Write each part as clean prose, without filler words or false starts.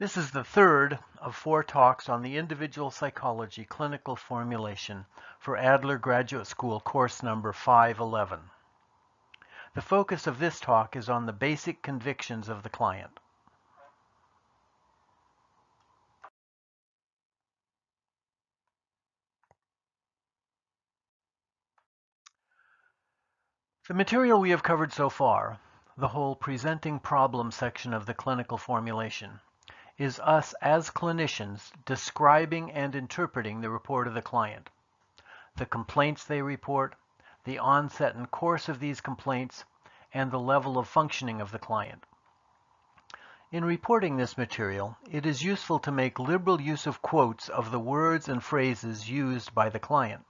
This is the third of 4 talks on the individual psychology clinical formulation for Adler Graduate School course number 511. The focus of this talk is on the basic convictions of the client. The material we have covered so far, the whole presenting problem section of the clinical formulation, is us as clinicians describing and interpreting the report of the client, the complaints they report, the onset and course of these complaints, and the level of functioning of the client. In reporting this material, it is useful to make liberal use of quotes of the words and phrases used by the client.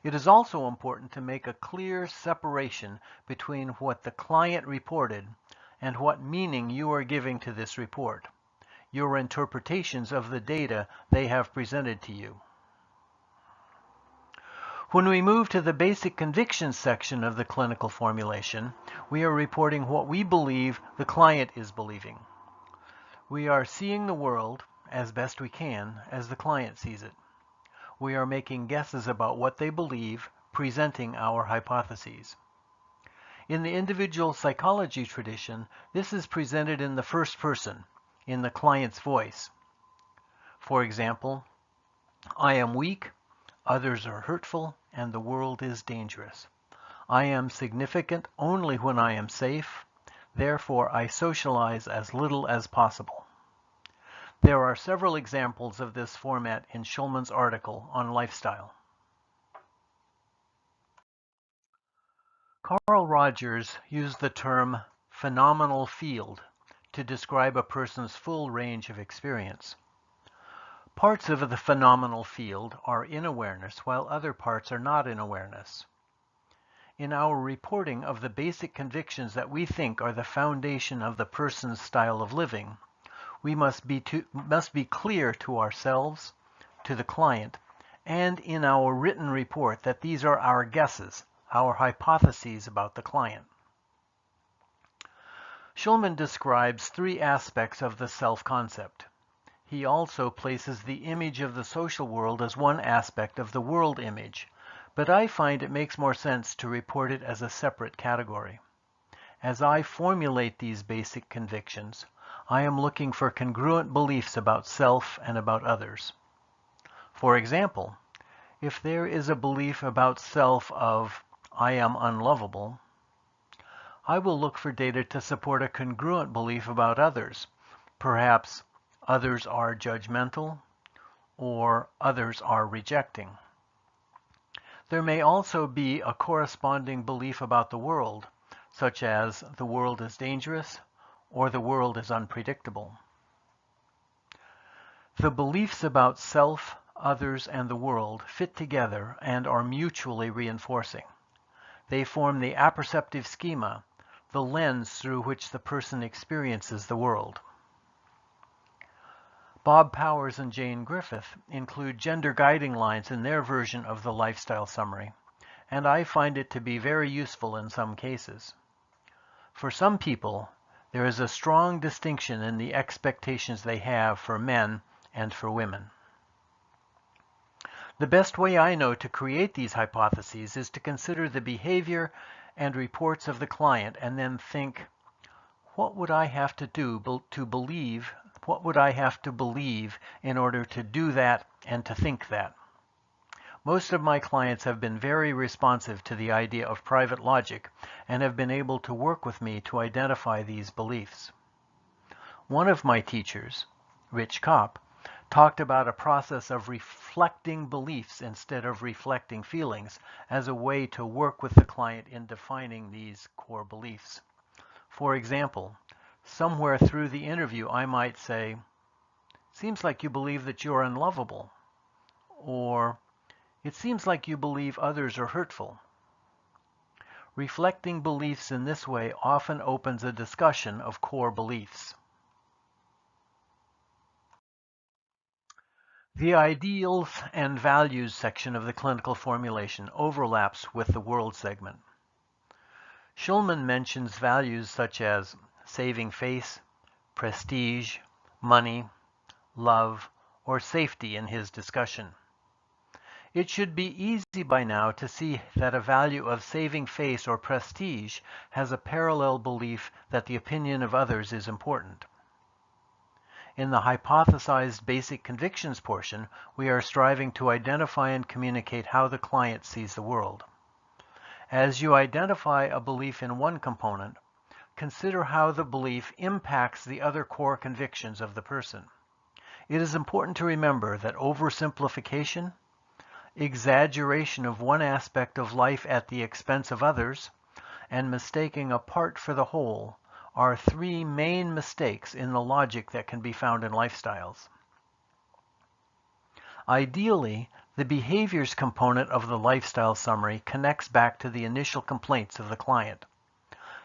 It is also important to make a clear separation between what the client reported and what meaning you are giving to this report, your interpretations of the data they have presented to you. When we move to the basic convictions section of the clinical formulation, we are reporting what we believe the client is believing. We are seeing the world, as best we can, as the client sees it. We are making guesses about what they believe, presenting our hypotheses. In the individual psychology tradition, this is presented in the first person, in the client's voice. For example, I am weak, others are hurtful, and the world is dangerous. I am significant only when I am safe, therefore I socialize as little as possible. There are several examples of this format in Schulman's article on lifestyle. Carl Rogers used the term phenomenal field to describe a person's full range of experience. Parts of the phenomenal field are in awareness, while other parts are not in awareness. In our reporting of the basic convictions that we think are the foundation of the person's style of living, we must be clear to ourselves, to the client, and in our written report that these are our guesses, our hypotheses about the client. Schulman describes 3 aspects of the self-concept. He also places the image of the social world as one aspect of the world image, but I find it makes more sense to report it as a separate category. As I formulate these basic convictions, I am looking for congruent beliefs about self and about others. For example, if there is a belief about self of I am unlovable, I will look for data to support a congruent belief about others. Perhaps others are judgmental or others are rejecting. There may also be a corresponding belief about the world, such as the world is dangerous or the world is unpredictable. The beliefs about self, others, and the world fit together and are mutually reinforcing. They form the apperceptive schema, the lens through which the person experiences the world. Bob Powers and Jane Griffith include gender guiding lines in their version of the lifestyle summary, and I find it to be very useful in some cases. For some people, there is a strong distinction in the expectations they have for men and for women. The best way I know to create these hypotheses is to consider the behavior and reports of the client and then think, what would I have to do to believe? What would I have to believe in order to do that and to think that? Most of my clients have been very responsive to the idea of private logic and have been able to work with me to identify these beliefs. One of my teachers, Rich Kopp, talked about a process of reflecting beliefs instead of reflecting feelings as a way to work with the client in defining these core beliefs. For example, somewhere through the interview I might say, "Seems like you believe that you're unlovable," or "It seems like you believe others are hurtful." Reflecting beliefs in this way often opens a discussion of core beliefs. The ideals and values section of the clinical formulation overlaps with the world segment. Schulman mentions values such as saving face, prestige, money, love, or safety in his discussion. It should be easy by now to see that a value of saving face or prestige has a parallel belief that the opinion of others is important. In the hypothesized basic convictions portion, we are striving to identify and communicate how the client sees the world. As you identify a belief in one component, consider how the belief impacts the other core convictions of the person. It is important to remember that oversimplification, exaggeration of one aspect of life at the expense of others, and mistaking a part for the whole are three main mistakes in the logic that can be found in lifestyles. Ideally, the behaviors component of the lifestyle summary connects back to the initial complaints of the client.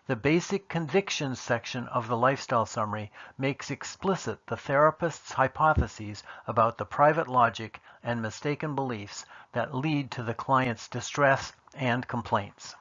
The basic convictions section of the lifestyle summary makes explicit the therapist's hypotheses about the private logic and mistaken beliefs that lead to the client's distress and complaints.